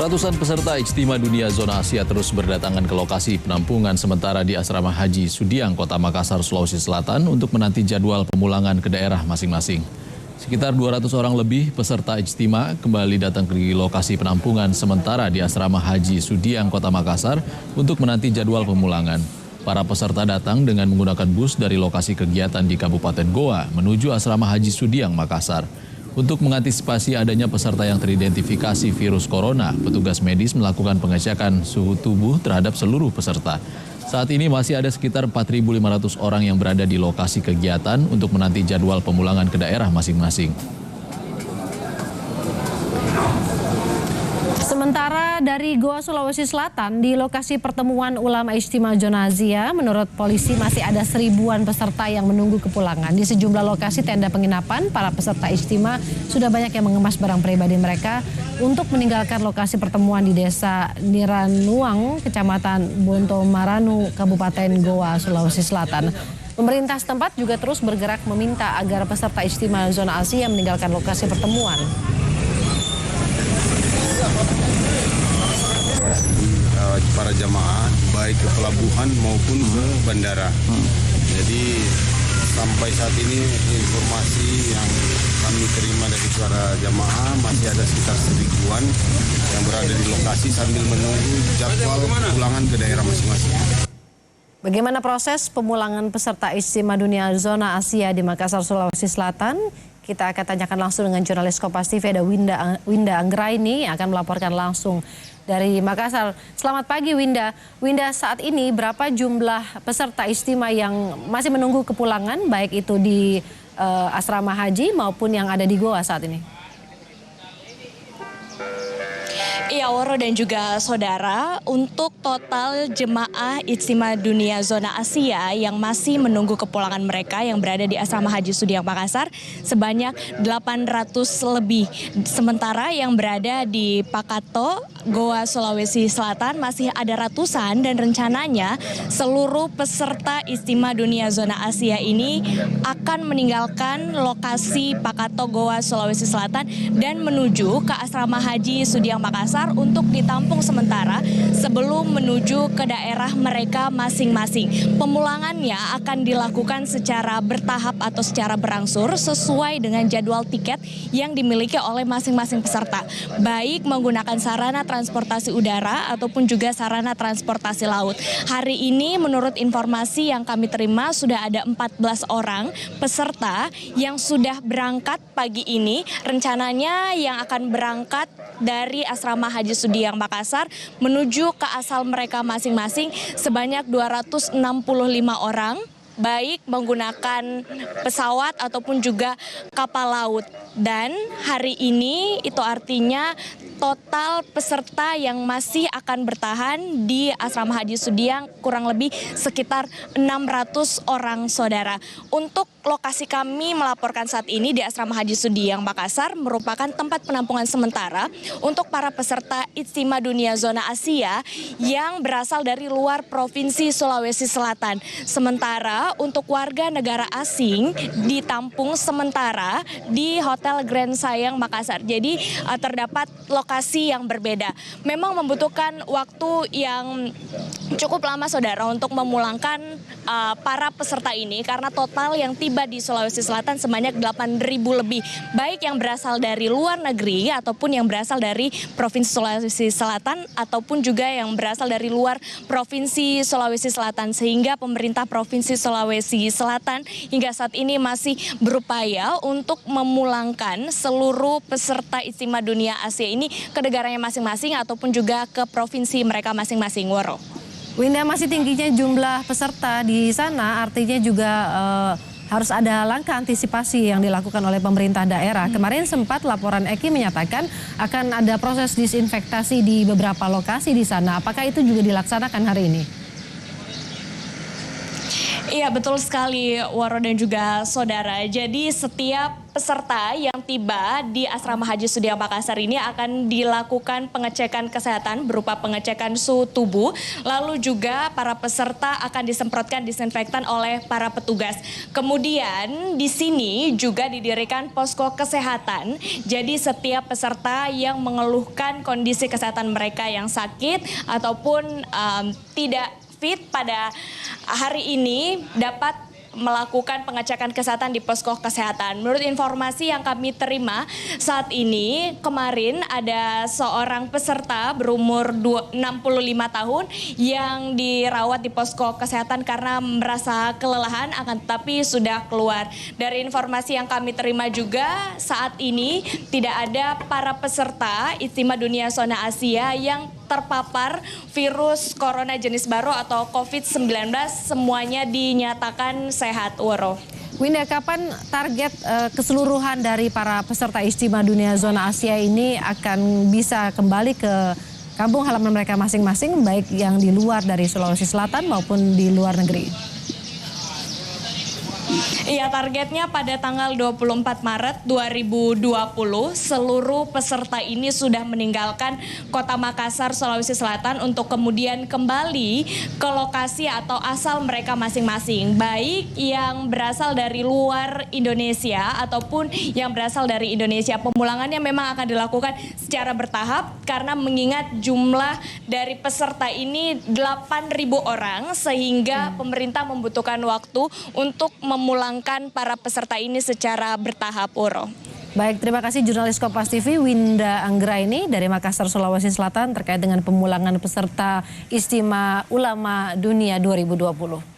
Ratusan peserta Ijtima Dunia Zona Asia terus berdatangan ke lokasi penampungan sementara di Asrama Haji Sudiang, Kota Makassar, Sulawesi Selatan untuk menanti jadwal pemulangan ke daerah masing-masing. Sekitar 200 orang lebih peserta Ijtima kembali datang ke lokasi penampungan sementara di Asrama Haji Sudiang, Kota Makassar untuk menanti jadwal pemulangan. Para peserta datang dengan menggunakan bus dari lokasi kegiatan di Kabupaten Goa menuju Asrama Haji Sudiang, Makassar. Untuk mengantisipasi adanya peserta yang teridentifikasi virus corona, petugas medis melakukan pengecekan suhu tubuh terhadap seluruh peserta. Saat ini masih ada sekitar 4.500 orang yang berada di lokasi kegiatan untuk menanti jadwal pemulangan ke daerah masing-masing. Sementara dari Goa, Sulawesi Selatan, di lokasi pertemuan ulama Ijtima Zona Asia, menurut polisi masih ada seribuan peserta yang menunggu kepulangan. Di sejumlah lokasi tenda penginapan, para peserta Ijtima sudah banyak yang mengemas barang pribadi mereka untuk meninggalkan lokasi pertemuan di Desa Niranuang, Kecamatan Bontomaranu, Kabupaten Goa, Sulawesi Selatan. Pemerintah setempat juga terus bergerak meminta agar peserta Ijtima Zona Asia meninggalkan lokasi pertemuan. Para jamaah baik ke pelabuhan maupun ke bandara. Jadi sampai saat ini informasi yang kami terima dari para jamaah masih ada sekitar seribuan yang berada di lokasi sambil menunggu jadwal pulangan ke daerah masing-masing. Bagaimana proses pemulangan peserta Ijtima Dunia Zona Asia di Makassar, Sulawesi Selatan? Kita akan tanyakan langsung dengan jurnalis Kompas TV, ada Winda Anggraini yang akan melaporkan langsung dari Makassar. Selamat pagi Winda. Winda, saat ini berapa jumlah peserta Ijtima yang masih menunggu kepulangan, baik itu di asrama haji maupun yang ada di Goa saat ini? Iya, Woro dan juga saudara, untuk total jemaah Ijtima Dunia Zona Asia yang masih menunggu kepulangan mereka yang berada di Asrama Haji Sudiang Makassar sebanyak 800 lebih. Sementara yang berada di Pakato, Goa, Sulawesi Selatan masih ada ratusan dan rencananya seluruh peserta Ijtima Dunia Zona Asia ini akan meninggalkan lokasi Pakato, Goa, Sulawesi Selatan dan menuju ke Asrama Haji Sudiang Makassar untuk ditampung sementara sebelum menuju ke daerah mereka masing-masing. Pemulangannya akan dilakukan secara bertahap atau secara berangsur sesuai dengan jadwal tiket yang dimiliki oleh masing-masing peserta, baik menggunakan sarana transportasi udara ataupun juga sarana transportasi laut. Hari ini menurut informasi yang kami terima sudah ada 14 orang peserta yang sudah berangkat pagi ini. Rencananya yang akan berangkat dari Asrama Haji Sudiang Makassar menuju ke asal mereka masing-masing sebanyak 265 orang, baik menggunakan pesawat ataupun juga kapal laut. Dan hari ini itu artinya total peserta yang masih akan bertahan di Asrama Haji Sudiang kurang lebih sekitar 600 orang, saudara. Untuk lokasi kami melaporkan saat ini di Asrama Haji Sudiang Makassar merupakan tempat penampungan sementara untuk para peserta Ijtima Dunia Zona Asia yang berasal dari luar Provinsi Sulawesi Selatan. Sementara untuk warga negara asing ditampung sementara di Hotel Grand Sayang Makassar. Jadi terdapat lokasi yang berbeda. Memang membutuhkan waktu yang cukup lama, saudara, untuk memulangkan para peserta ini karena total yang tiba di Sulawesi Selatan sebanyak 8.000 lebih, baik yang berasal dari luar negeri ataupun yang berasal dari Provinsi Sulawesi Selatan ataupun juga yang berasal dari luar Provinsi Sulawesi Selatan, sehingga pemerintah Provinsi Sulawesi Selatan hingga saat ini masih berupaya untuk memulangkan seluruh peserta Ijtima Dunia Asia ini ke negaranya masing-masing ataupun juga ke provinsi mereka masing-masing. Woro. Winda, masih tingginya jumlah peserta di sana artinya juga harus ada langkah antisipasi yang dilakukan oleh pemerintah daerah. Kemarin sempat laporan Eki menyatakan akan ada proses disinfektasi di beberapa lokasi di sana. Apakah itu juga dilaksanakan hari ini? Iya betul sekali Waro dan juga saudara. Jadi setiap peserta yang tiba di Asrama Haji Sudiang Makassar ini akan dilakukan pengecekan kesehatan berupa pengecekan suhu tubuh. Lalu juga para peserta akan disemprotkan disinfektan oleh para petugas. Kemudian di sini juga didirikan posko kesehatan. Jadi setiap peserta yang mengeluhkan kondisi kesehatan mereka yang sakit ataupun tidak fit pada hari ini dapat melakukan pengecekan kesehatan di posko kesehatan. Menurut informasi yang kami terima saat ini, kemarin ada seorang peserta berumur 65 tahun yang dirawat di posko kesehatan karena merasa kelelahan, akan tetapi sudah keluar. Dari informasi yang kami terima juga, saat ini tidak ada para peserta Ijtima Dunia Zona Asia yang terpapar virus corona jenis baru atau COVID-19, semuanya dinyatakan sehat, Waro. Winda, kapan target keseluruhan dari para peserta Ijtima Dunia Zona Asia ini akan bisa kembali ke kampung halaman mereka masing-masing, baik yang di luar dari Sulawesi Selatan maupun di luar negeri? Iya, targetnya pada tanggal 24 Maret 2020 seluruh peserta ini sudah meninggalkan Kota Makassar, Sulawesi Selatan untuk kemudian kembali ke lokasi atau asal mereka masing-masing. Baik yang berasal dari luar Indonesia ataupun yang berasal dari Indonesia. Pemulangannya memang akan dilakukan secara bertahap karena mengingat jumlah dari peserta ini 8.000 orang sehingga pemerintah membutuhkan waktu untuk memulangkan para peserta ini secara bertahap, Woro. Baik, terima kasih jurnalis Kompas TV Winda Anggraini dari Makassar, Sulawesi Selatan terkait dengan pemulangan peserta Ijtima Ulama Dunia 2020.